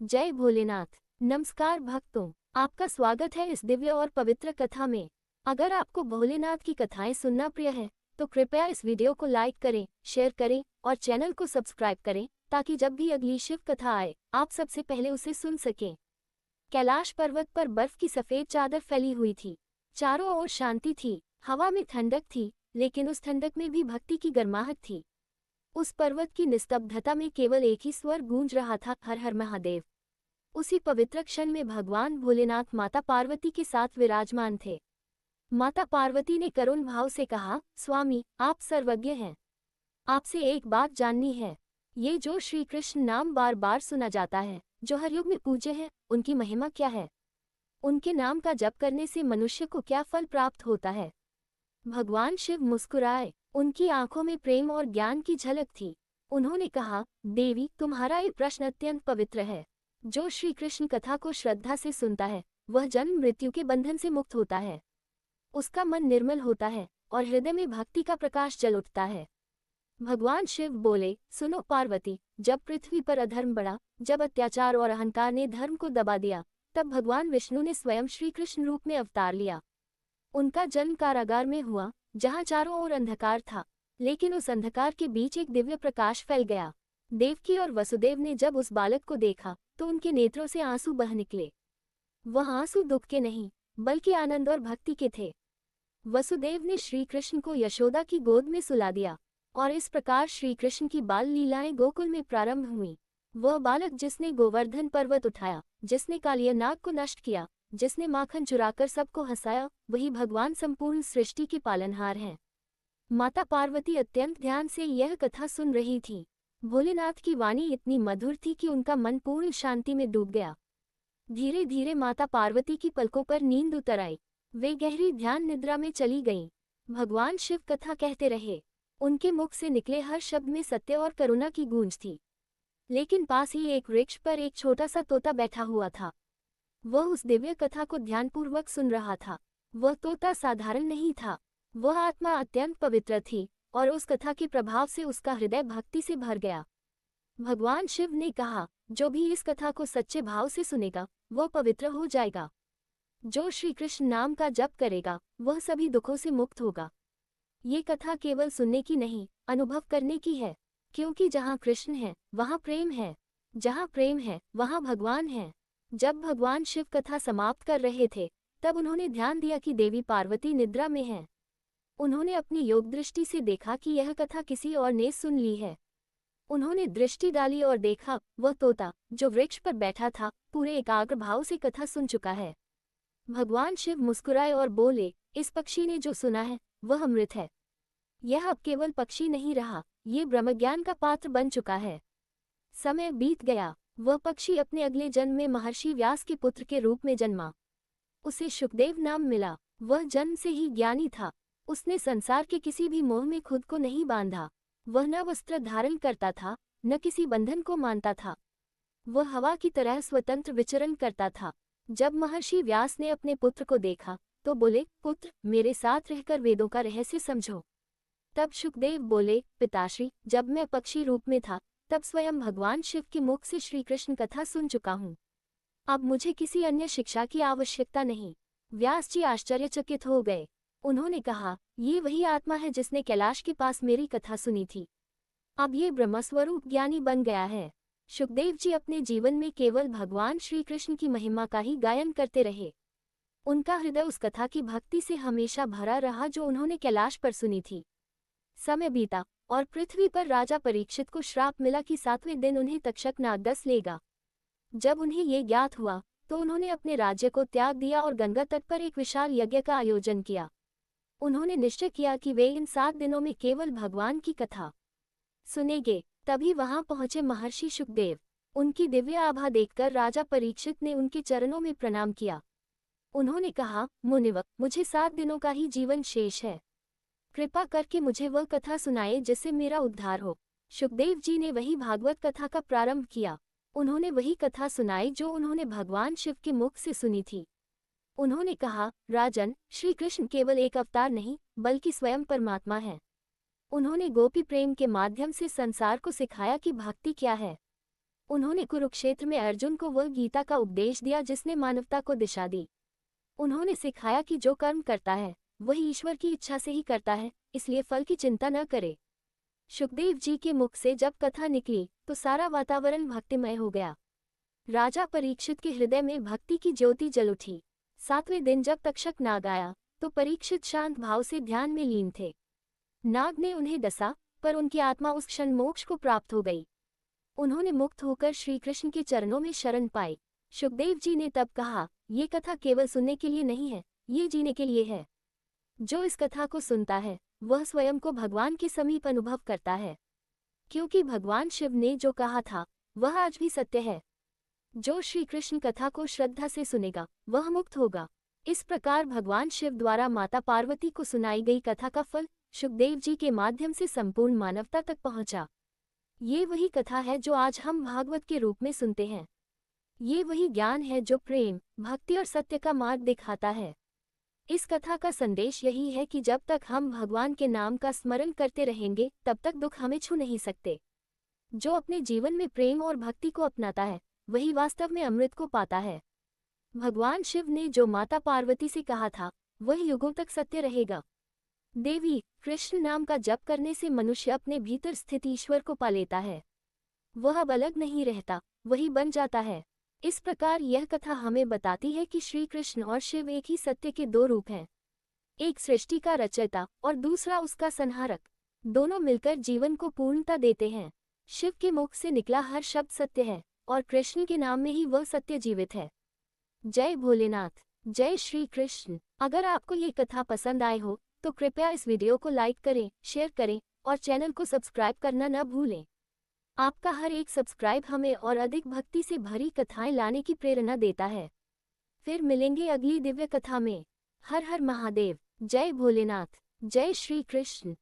जय भोलेनाथ। नमस्कार भक्तों, आपका स्वागत है इस दिव्य और पवित्र कथा में। अगर आपको भोलेनाथ की कथाएं सुनना प्रिय है तो कृपया इस वीडियो को लाइक करें, शेयर करें और चैनल को सब्सक्राइब करें ताकि जब भी अगली शिव कथा आए आप सबसे पहले उसे सुन सकें। कैलाश पर्वत पर बर्फ की सफेद चादर फैली हुई थी। चारों ओर शांति थी, हवा में ठंडक थी, लेकिन उस ठंडक में भी भक्ति की गर्माहट थी। उस पर्वत की निस्तब्धता में केवल एक ही स्वर गूंज रहा था, हर हर महादेव। उसी पवित्र क्षण में भगवान भोलेनाथ माता पार्वती के साथ विराजमान थे। माता पार्वती ने करुण भाव से कहा, स्वामी, आप सर्वज्ञ हैं। आपसे एक बात जाननी है। ये जो श्री कृष्ण नाम बार बार सुना जाता है, जो हर युग में पूज्य है, उनकी महिमा क्या है? उनके नाम का जप करने से मनुष्य को क्या फल प्राप्त होता है? भगवान शिव मुस्कुराए। उनकी आंखों में प्रेम और ज्ञान की झलक थी। उन्होंने कहा, देवी, तुम्हारा ये प्रश्न अत्यंत पवित्र है। जो श्री कृष्ण कथा को श्रद्धा से सुनता है वह जन्म मृत्यु के बंधन से मुक्त होता है। उसका मन निर्मल होता है और हृदय में भक्ति का प्रकाश जल उठता है। भगवान शिव बोले, सुनो पार्वती, जब पृथ्वी पर अधर्म बढ़ा, जब अत्याचार और अहंकार ने धर्म को दबा दिया, तब भगवान विष्णु ने स्वयं श्री कृष्ण रूप में अवतार लिया। उनका जन्म कारागार में हुआ, जहाँ चारों ओर अंधकार था, लेकिन उस अंधकार के बीच एक दिव्य प्रकाश फैल गया। देवकी और वसुदेव ने जब उस बालक को देखा तो उनके नेत्रों से आंसू बह निकले। वह आंसू दुख के नहीं, बल्कि आनंद और भक्ति के थे। वसुदेव ने श्री कृष्ण को यशोदा की गोद में सुला दिया और इस प्रकार श्री कृष्ण की बाल लीलाएं गोकुल में प्रारंभ हुई। वह बालक जिसने गोवर्धन पर्वत उठाया, जिसने कालिया नाग को नष्ट किया, जिसने माखन चुराकर सबको हंसाया, वही भगवान संपूर्ण सृष्टि के पालनहार हैं। माता पार्वती अत्यंत ध्यान से यह कथा सुन रही थी। भोलेनाथ की वाणी इतनी मधुर थी कि उनका मन पूर्ण शांति में डूब गया। धीरे धीरे माता पार्वती की पलकों पर नींद उतर आई। वे गहरी ध्यान निद्रा में चली गईं। भगवान शिव कथा कहते रहे। उनके मुख से निकले हर शब्द में सत्य और करुणा की गूंज थी। लेकिन पास ही एक वृक्ष पर एक छोटा सा तोता बैठा हुआ था। वह उस दिव्य कथा को ध्यानपूर्वक सुन रहा था। वह तोता साधारण नहीं था, वह आत्मा अत्यंत पवित्र थी और उस कथा के प्रभाव से उसका हृदय भक्ति से भर गया। भगवान शिव ने कहा, जो भी इस कथा को सच्चे भाव से सुनेगा वह पवित्र हो जाएगा। जो श्री कृष्ण नाम का जप करेगा वह सभी दुखों से मुक्त होगा। ये कथा केवल सुनने की नहीं, अनुभव करने की है, क्योंकि जहाँ कृष्ण है वहाँ प्रेम है, जहाँ प्रेम है वहाँ भगवान है। जब भगवान शिव कथा समाप्त कर रहे थे तब उन्होंने ध्यान दिया कि देवी पार्वती निद्रा में हैं। उन्होंने अपनी योग दृष्टि से देखा कि यह कथा किसी और ने सुन ली है। उन्होंने दृष्टि डाली और देखा, वह तोता जो वृक्ष पर बैठा था पूरे एकाग्र भाव से कथा सुन चुका है। भगवान शिव मुस्कुराए और बोले, इस पक्षी ने जो सुना है वह अमृत है। यह अब केवल पक्षी नहीं रहा, ये ब्रह्मज्ञान का पात्र बन चुका है। समय बीत गया। वह पक्षी अपने अगले जन्म में महर्षि व्यास के पुत्र के रूप में जन्मा। उसे शुकदेव नाम मिला। वह जन्म से ही ज्ञानी था। उसने संसार के किसी भी मोह में खुद को नहीं बांधा। वह न वस्त्र धारण करता था, न किसी बंधन को मानता था। वह हवा की तरह स्वतंत्र विचरण करता था। जब महर्षि व्यास ने अपने पुत्र को देखा तो बोले, पुत्र, मेरे साथ रहकर वेदों का रहस्य समझो। तब शुकदेव बोले, पिताश्री, जब मैं पक्षी रूप में था तब स्वयं भगवान शिव के मुख से श्री कृष्ण कथा सुन चुका हूँ। अब मुझे किसी अन्य शिक्षा की आवश्यकता नहीं। व्यास जी आश्चर्यचकित हो गए। उन्होंने कहा, ये वही आत्मा है जिसने कैलाश के पास मेरी कथा सुनी थी। अब ये ब्रह्मस्वरूप ज्ञानी बन गया है। शुकदेव जी अपने जीवन में केवल भगवान श्री कृष्ण की महिमा का ही गायन करते रहे। उनका हृदय उस कथा की भक्ति से हमेशा भरा रहा जो उन्होंने कैलाश पर सुनी थी। समय बीता और पृथ्वी पर राजा परीक्षित को श्राप मिला कि 7वें दिन उन्हें तक्षक नाग डस लेगा। जब उन्हें ये ज्ञात हुआ तो उन्होंने अपने राज्य को त्याग दिया और गंगा तट पर एक विशाल यज्ञ का आयोजन किया। उन्होंने निश्चय किया कि वे इन 7 दिनों में केवल भगवान की कथा सुनेंगे। तभी वहां पहुंचे महर्षि शुकदेव। उनकी दिव्य आभा देखकर राजा परीक्षित ने उनके चरणों में प्रणाम किया। उन्होंने कहा, मुनिवर, मुझे 7 दिनों का ही जीवन शेष है। कृपा करके मुझे वह कथा सुनाए जिससे मेरा उद्धार हो। शुकदेव जी ने वही भागवत कथा का प्रारंभ किया। उन्होंने वही कथा सुनाई जो उन्होंने भगवान शिव के मुख से सुनी थी। उन्होंने कहा, राजन, श्री कृष्ण केवल एक अवतार नहीं बल्कि स्वयं परमात्मा है। उन्होंने गोपी प्रेम के माध्यम से संसार को सिखाया कि भक्ति क्या है। उन्होंने कुरुक्षेत्र में अर्जुन को वह गीता का उपदेश दिया जिसने मानवता को दिशा दी। उन्होंने सिखाया कि जो कर्म करता है वही ईश्वर की इच्छा से ही करता है, इसलिए फल की चिंता न करे। सुखदेव जी के मुख से जब कथा निकली तो सारा वातावरण भक्तिमय हो गया। राजा परीक्षित के हृदय में भक्ति की ज्योति जल उठी। 7वें दिन जब तक्षक नाग आया तो परीक्षित शांत भाव से ध्यान में लीन थे। नाग ने उन्हें डसा, पर उनकी आत्मा उस क्षण मोक्ष को प्राप्त हो गई। उन्होंने मुक्त होकर श्री कृष्ण के चरणों में शरण पाई। सुखदेव जी ने तब कहा, ये कथा केवल सुनने के लिए नहीं है, ये जीने के लिए है। जो इस कथा को सुनता है वह स्वयं को भगवान के समीप अनुभव करता है, क्योंकि भगवान शिव ने जो कहा था वह आज भी सत्य है। जो श्री कृष्ण कथा को श्रद्धा से सुनेगा वह मुक्त होगा। इस प्रकार भगवान शिव द्वारा माता पार्वती को सुनाई गई कथा का फल सुखदेव जी के माध्यम से संपूर्ण मानवता तक पहुंचा। ये वही कथा है जो आज हम भागवत के रूप में सुनते हैं। ये वही ज्ञान है जो प्रेम, भक्ति और सत्य का मार्ग दिखाता है। इस कथा का संदेश यही है कि जब तक हम भगवान के नाम का स्मरण करते रहेंगे तब तक दुख हमें छू नहीं सकते। जो अपने जीवन में प्रेम और भक्ति को अपनाता है वही वास्तव में अमृत को पाता है। भगवान शिव ने जो माता पार्वती से कहा था वह युगों तक सत्य रहेगा। देवी कृष्ण नाम का जप करने से मनुष्य अपने भीतर स्थित ईश्वर को पा लेता है। वह अब अलग नहीं रहता, वही बन जाता है। इस प्रकार यह कथा हमें बताती है कि श्री कृष्ण और शिव एक ही सत्य के दो रूप हैं। एक सृष्टि का रचयिता और दूसरा उसका संहारक। दोनों मिलकर जीवन को पूर्णता देते हैं। शिव के मुख से निकला हर शब्द सत्य है और कृष्ण के नाम में ही वह सत्य जीवित है। जय भोलेनाथ, जय श्री कृष्ण। अगर आपको ये कथा पसंद आए हो तो कृपया इस वीडियो को लाइक करें, शेयर करें और चैनल को सब्सक्राइब करना न भूलें। आपका हर एक सब्सक्राइब हमें और अधिक भक्ति से भरी कथाएं लाने की प्रेरणा देता है। फिर मिलेंगे अगली दिव्य कथा में। हर हर महादेव। जय भोलेनाथ, जय श्री कृष्ण।